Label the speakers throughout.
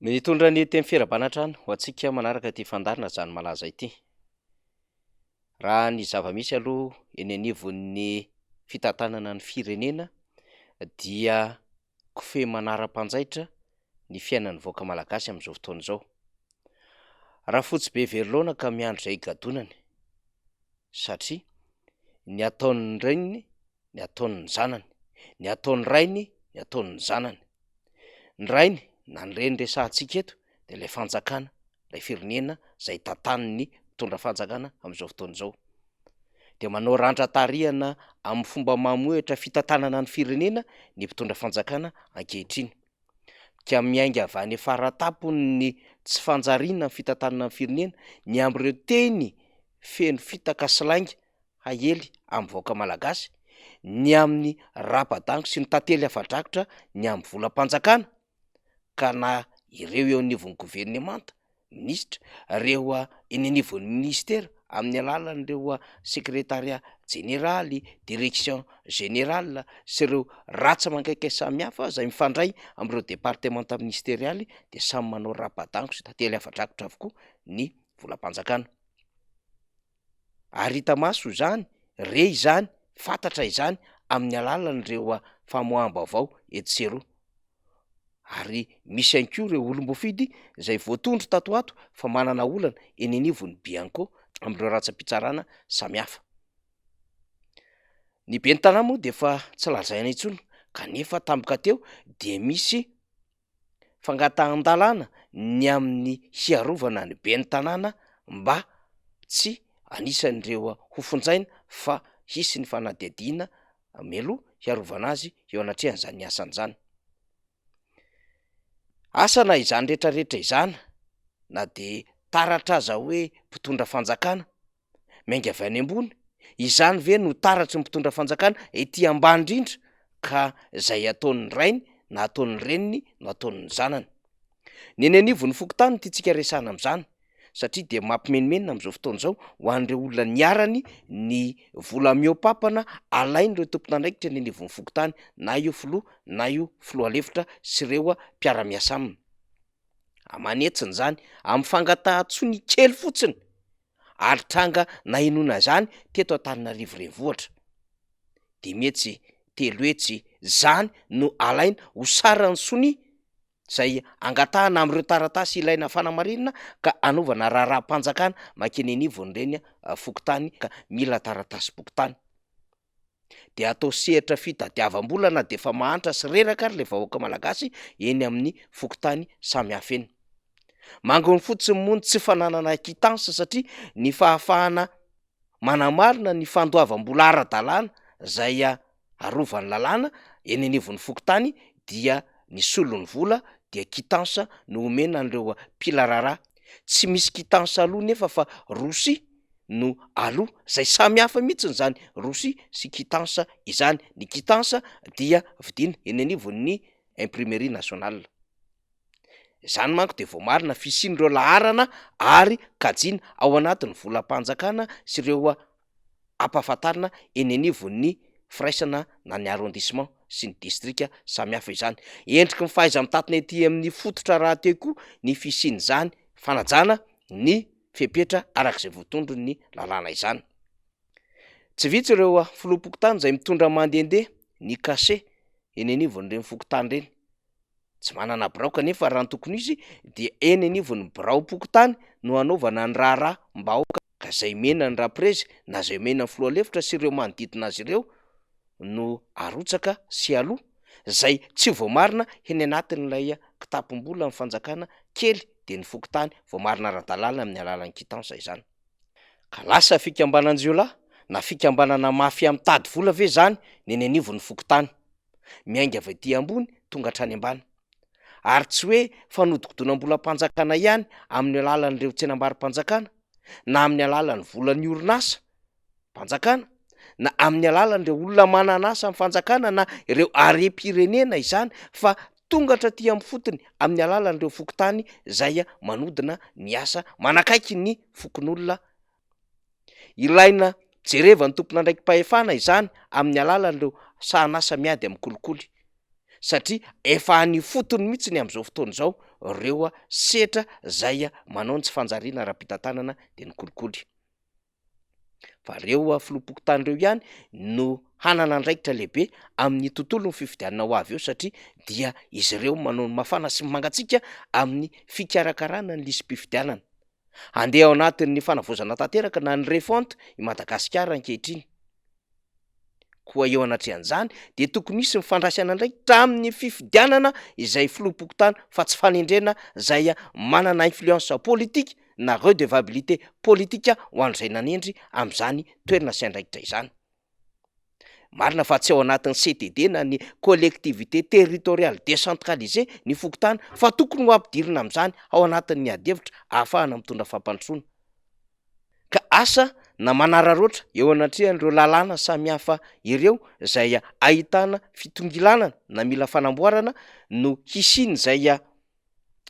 Speaker 1: Mitondra ny teny firabanantrano ho antsika manaraka ty fandarina zany malaza ity. Raha ny zava-misy aloha eny anivon'ny fitantanana ny firenena dia kofehy manara-panjaitra ny fiainan'ny vahoaka malagasy amin'izao fotoana izao. Raha fotsy be verilona ka miandry izay gadonany satria ny ataon'ny reniny, ny ataon'ny zanany, ny ataon'ny rainy, ny ataon'ny zanany. Ny rainy na ny reny resahantsika eto de ilay fanjakana, ilay firenena izay tantaniny mitondra fanjakana amin'izao fotoana izao. De manao randran-tarihana amin'ny fomba mamoehitra fitantanana ny firenena ny mpitondra fanjakana ankehitriny. Ka miainga avy any afara tampony ny tsy fanjariana ny fitantanana ny firenena ny am'ireo teny feno fitaka solainga hahely amin'ny vahoaka malagasy, ny amin'ny rapa-dango sy ny tantely afa-drakotra ny amin'ny volam-panjakana, ka na ireo eo anivon'ny governemanta, minisitra, ireo eny anivon'ny ministera amin'ny alalan'ireo sekretariat jeneraly, direction générale sy ireo ratsa mankaiky samihafa izay mifandray amin'ireo departemanta ministerialy de samy manao rapa-dango sy tantely afa-drakotra avokoa ny volam-panjakana. Ary hita maso izany, re izany, fantatra izany amin'ny alalan'ireo famoaham-baovao eto sy eroa. Ary misy ihany koa ireo olom-bofidy izay voatondro tato ho ato fa manana olana eny anivon'ny Bianco amin'ireo ratsa-pitsarana samihafa. Ny ben'ny tanàna moa de efa tsy lazaina intsony kanefa tampoka teo de misy fangatahan-dalàna ny amin'ny hiarovana ny ben'ny tanàna mba tsy anisan'ireo ho fonjaina fa hisy ny fanadihadiana meloha hiarovana azy eo anatrehan'izany asany zany. Asana izany rehetrarehetra izany na de taratra aza hoe mpitondra fanjakana miainga avy any ambony, izany ve no taratry ny mpitondra fanjakana ety ambany indrindra ka izay ataon'ny rainy na ataon'ny reniny no ataon'ny zanany. Ny eny anivon'ny fokontany tiantsika resahana amin'izany satria de mampimenimena amin'izao fotoana izao ho an'ireo olona niarany ny vola mihoapapana alain'ireo tompon'andraikitra eny anivon'ny fokontany, na io filoha na io filoha alefitra sy ireo mpiara-miasa aminy. Aman'hetsiny zany amin'ny fangatahan-tsony kely fotsiny ary tranga na inoana zany teto Antananarivo renivohitra de mihetsy telo hetsy zany no alaina ho saran'ny sonia zay angatahana amin'ireo taratasy ilaina fanamarinana ka anaovana raharaham-panjakana makeny anivon'ireny fokontany ka mila taratasy bokotany. De atao sehatra fitadiavam-bola na de efa mahantra sy reraka ary le vahoaka malagasy eny amin'ny fokontany samihafa eny. Mangony fotsiny moa ny tsy fananana quittance satria ny fahafahana manamarina ny fandoavam-bola ara-dalàna zay arovan'ny lalàna eny anivon'ny fokontany dia ny solon'ny vola dia quittance no omena an'ireo mpila raharaha. Tsy misy quittance aloha nefa fa rosia no aloha zay samy hafa mihitsiny zany rosia sy quittance izany. Ny quittance dia vidiana eny anivon'ny imprimerie nationale. Zany manko de vao marina fisian'ireo laharana ary kajiana ao anatin'ny volam-panjakana sy ireo ampahafantarina eny anivon'ny firaisana na ny arrondissement sy ny distrika samihafa izany. Endriky ny fahaiza-mitatana ety amin'ny fototra raha teo koa ny fisian'izany fanajana ny fepetra arak'izay voatondro ny lalàna izany. Tsy vitsy ireo filoha-pokotany izay mitondra mandehandeha ny cachet eny anivon'ireny fokontany ireny. Tsy manana birao kanefa raha ny tokony izy de eny anivon'ny birao pokotany no anaovana ny raharaha mba aoka ka izay mena ny raprezy na izay mena ny filoha alefitra sy ireo manodidina azy ireo no arotsaka sy aloha zay tsy voamarina eny anatin'ilay kitapom-bola ny fanjakana kely de ny fokontany voamarina ara-dalàna amin'ny alalan'ny quittance izany. Ka lasa fikambanan'zio lahy na fikambanana mafia mitady vola ve zany ny eny anivon'ny fokontany, miainga avy aty ambony tonga hatrany ambany. Ary tsy hoe fanodikodonam-bolam-panjakana ihany amin'ny alalan'ireo tsenam-barim-panjakana na amin'ny alalan'ny volan'ny orinasa mpanjakana na amin'ny alalan'ireo olona mananasa amin'ny fanjakana na ireo harem-pirenena izany fa tongatra aty amin'ny fotony amin'ny alalan'ireo fokontany zay manodina ny asa manakaiky ny fokon'olona. Ilaina jereva ny tompon'andraikim-pahefana izany amin'ny alalan'ireo sahanasa miady amin'ny kolikoly satria efa any fotony mihitsy ny am'izao fotoana izao reo a setra zay a manao ny tsy fanjariana ara-pitantanana de ny kolikoly fa reo a filompokotany reo ihany no hanana andraikitra lehibe amin'ny tontolo ny fifidianana ho avy eo satria dia izy ireo manao ny mafana sy mangatsiaka amin'ny fikarakarana ny lisym-pifidianana andeha ao anatin'ny fanavozana tanteraka na ny refonte i Madagasikara ankehitriny koa eo anatrehan'izany de tokony misy mifandraisana ndraikitra amin'ny fifidianana izay filompokotany fa tsy fanendrena zay a manana influence politique na redevabilité politika ho an'izay nanendry am'izany toerana sy andraikitra izany marina fa tsy ao anatin'ny CTD na ny collectivité territoriale décentralisée ny fokotany fa tokony ho ampidirina am'izany ao anatin'ny adevitra ahafahana mitondra fampandrosoana ka asa na manararoatra eo anatrehan'ireo lalàna samihafa ireo zay ahitana fitongilanana na mila fanamboarana no hisiny zay a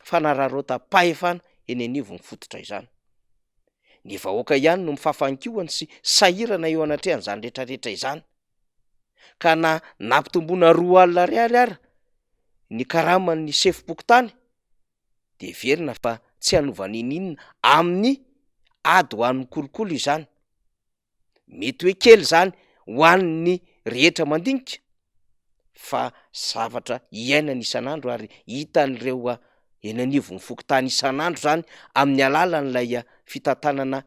Speaker 1: fanararoata pahefana eny anivony fototra izany ny vahoaka ihany no mifafankihoany sy sahirana eo anatrehan'izany rehetrarehetra izany ka na nampitomboana 2 alina ariary ara ny karaman'ny sefim-pokotany de verina fa tsy hanovany ininona amin'ny ady ho an'ny kolokolo izany mety hoe kely zany ho an'ny rehetra mandinika fa zavatra iainany isan'andro ary hitan'ireo a eny anivony fokotany isan'andro zany amin'ny alalan'ilay a fitantanana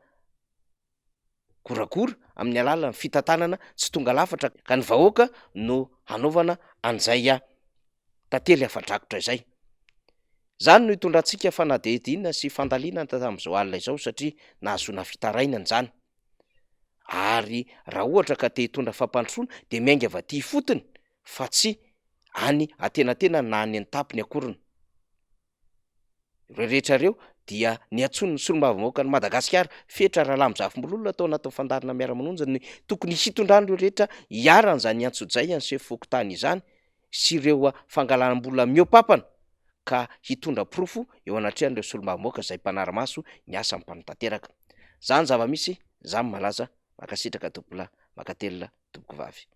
Speaker 1: gorakora amin'ny alalan'ny fitantanana tsy tonga lafatra ka ny vahoaka no hanaovana an'izay a tantely afa-drakotra izay zany no hitondrantsika fanadihadihana sy fandaliana tam'izao alina izao satria nahazoana fitarainana zany ary raha ohatra ka te hitondra fampandrosoana de miainga avaty fotony fa tsy any atenatena na any an-tampony akoriny ireo rehetra reo dia ny antsony ny solombavamboaka ny Madagasikara fetra raha lamozafim-bololona atao anatin'ny fandarina miara-manonjy ny tokony hitondrany rehetra hiarana zany antso-jay any sefim-pokotany izany sy ireo a fangalanam-bola miopapana ka hitondra porofo eo anatrehan'ireo solombavamboaka zay mpanara-maso ny asa mpantanteraka zany zava-misy zany malaza makasitraka tobola makatelina toboko vavy